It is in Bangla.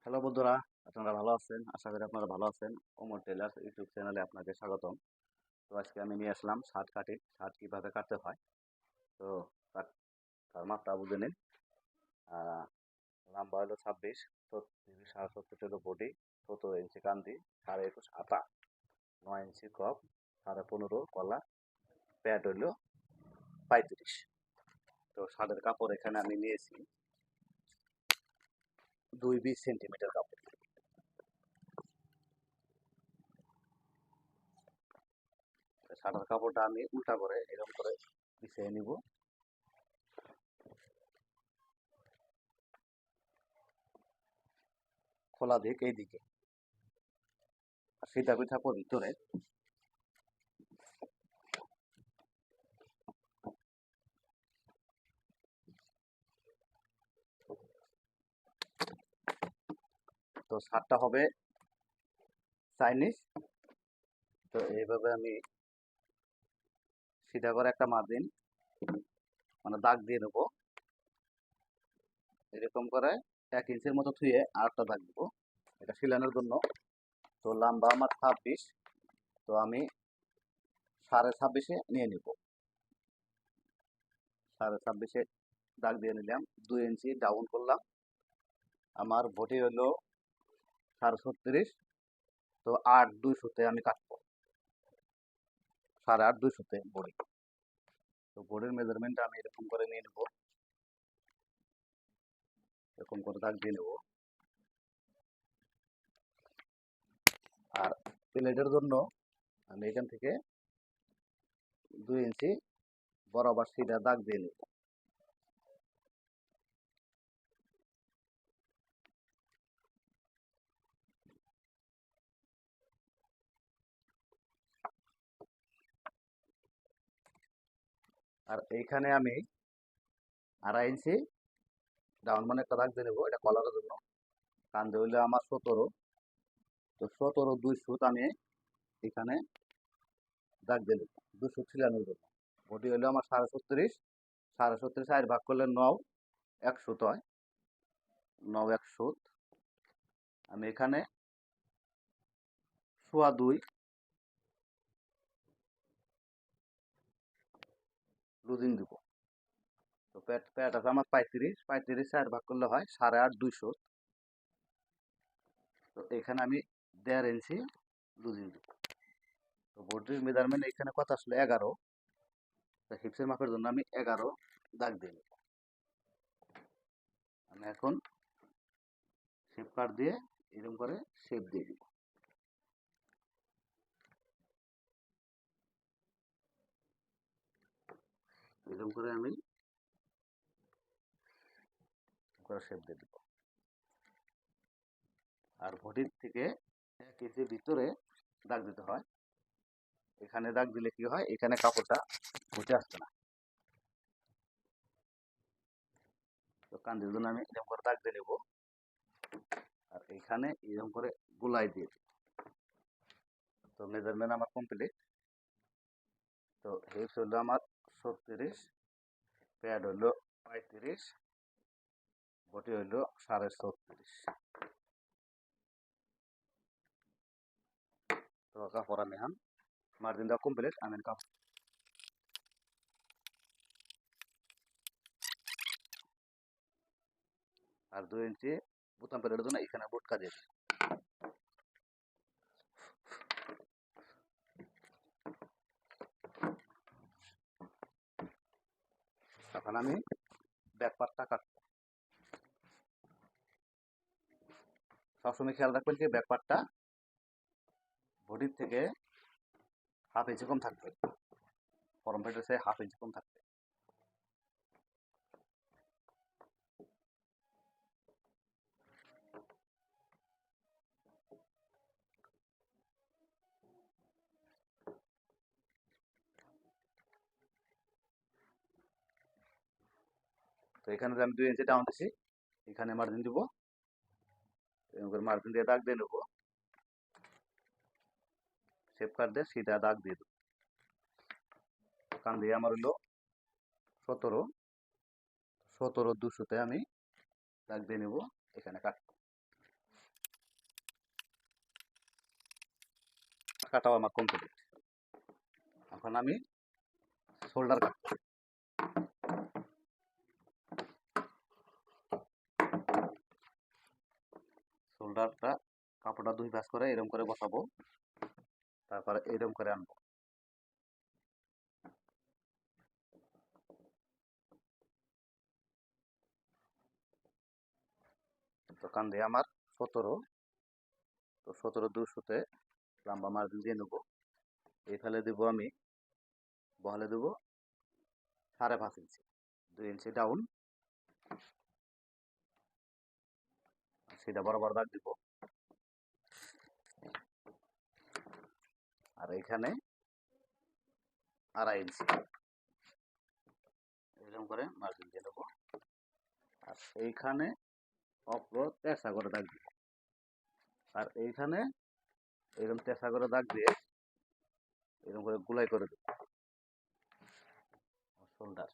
হ্যালো বন্ধুরা, আপনারা ভালো আছেন? আশা করি আপনারা ভালো আছেন। ওমর টেলার্স ইউটিউব চ্যানেলে আপনাকে স্বাগতম। তো আজকে আমি নিয়ে আসলাম শার্ট কাটিং। শার্ট কিভাবে কাটতে হয়। তো তার তার মাপটা বুঝে নিন। আহ, লম্বা হলো 26, 37.5 হলো বডি, 17 ইঞ্চি কান্দি, 21.5 আতা, 9 ইঞ্চি কপ, 15.5 গলা, প্যাড হইলো 35। তো শার্টের কাপড় এখানে আমি নিয়েছি 2-20 সেন্টিমিটার কাপড়। শার্টের কাপড়টা আমি উল্টা করে এরকম করে বিছিয়ে নিব। খোলা দিক এইদিকে আর ফিতা থাকবো ভিতরে। তো শার্টটা হবে চাইনিজ। তো এইভাবে আমি সিধা করে একটা মার্জিন মানে দাগ দিয়ে নেবো। এরকম করে 1 ইঞ্চির মতো থুয়ে আর একটা দাগ দেবো, এটা সিলানোর জন্য। তো লম্বা আমার 26, তো আমি 26.5-এ নিয়ে নিব। 26.5-এ দাগ দিয়ে নিলাম, 2 ইঞ্চি ডাউন করলাম। আমার বডি হলো 36.5, তো 8/200-তে আমি কাটবো। 8.5-200-তে বডি। তো বডির মেজারমেন্টটা আমি এরকম করে নিয়ে নেবো, এরকম করে দাগ দিয়ে নেবো। আর প্লেটের জন্য আমি এখান থেকে 2 ইঞ্চি বরাবর সিধা দাগ দিয়ে নেব। আর এইখানে আমি 2.5 ইঞ্চি ডাউন মানে একটা দাগ দিয়ে নেবো, এটা কলারের জন্য। কান্দে হইলে আমার 17, তো 17/200 আমি এখানে দাগ দিয়ে নেবো 200 ছিলানোর জন্য। বডি হইলো আমার 37.5, 37 4 ভাগ করলে 9, 100 হয়। 9 100 আমি এখানে 2.25 লুজিং দিব। তো প্যাট প্যাট আছে আমার 35, 35 4 ভাগ করলে হয় 8.5 200। তো এখানে আমি 1.5 ইঞ্চি লুজিং দিব। তো বডির মেজারমেন্ট এখানে কত আসলে 11। তো হিপসের মাপের জন্য আমি 11 দাগ দিয়ে নেব। আমি এখন শেপ কাট দিয়ে এরকম করে শেপ দিয়ে দিব। এরকম করে আমি শেপ দিয়ে দিব। আর বডির থেকে 1 ইঞ্চি ভিতরে দাগ দিতে হয়। এখানে দাগ দিলে কি হয়, এখানে কাপড়টা উঠে আসছে না। তো কান্দির জন্য আমি এরকম করে দাগ দিয়ে নেব। আর এখানে এরকম করে গোলাই দিয়ে দিব। তো মেজারমেন্ট আমার কমপ্লিট। তো হিপস হলো আমার 36, প্যাড হলো 35, বডি হইলো 37.5। তো কাপড় আমি এখন মার্জিন দেওয়া কমপ্লিট। আমি কাপড় আর 2 ইঞ্চি বোতাম প্যাডের জন্য এখানে বুটকা দিয়ে দিই। এখন আমি ব্যাক পার্টটা কাটবো। সবসময় খেয়াল রাখবেন যে ব্যাক পার্টটা বডির থেকে 1/2 ইঞ্চি কম থাকবে, ফরম প্যাডের চেয়ে 1/2 ইঞ্চি কম থাকবে। তো এখানে যে আমি 2 ইঞ্চি ডাউন দিছি, এখানে মার্জিন দিব। এরকম করে মার্জিন দিয়ে দাগ দিয়ে নেবো। শেপ কাট দিয়ে সিধা দাগ দিয়ে দেবো। কান দিয়ে আমার হলো 17, 17/200-তে আমি দাগ দিয়ে নেবো, এখানে কাটবো। কাটাও আমার কমপ্লিট। এখন আমি শোল্ডার কাটবো। শোল্ডারটা কাপড়টা 2 ভাঁজ করে এরকম করে বসাবো, তারপরে এরকম করে আনবো। তো কান দিয়ে আমার 17, তো 17 200-তে লম্বা মার্জিন দিয়ে নেবো। এই ফেলে দেবো আমি, বহলে দেবো 5.5 ইঞ্চি, 2 ইঞ্চি ডাউন, সেটা বরাবর দাগ দিব। আর এইখানে 2.5 ইঞ্চি এরকম করে মার্জিন দিয়ে নেবো। আর এইখানে অপ্র তেসা করে দাগ দিব। আর এইখানে এরকম তেসা করে দাগ দিয়ে এরকম করে গুলাই করে দেবো শোল্ডার।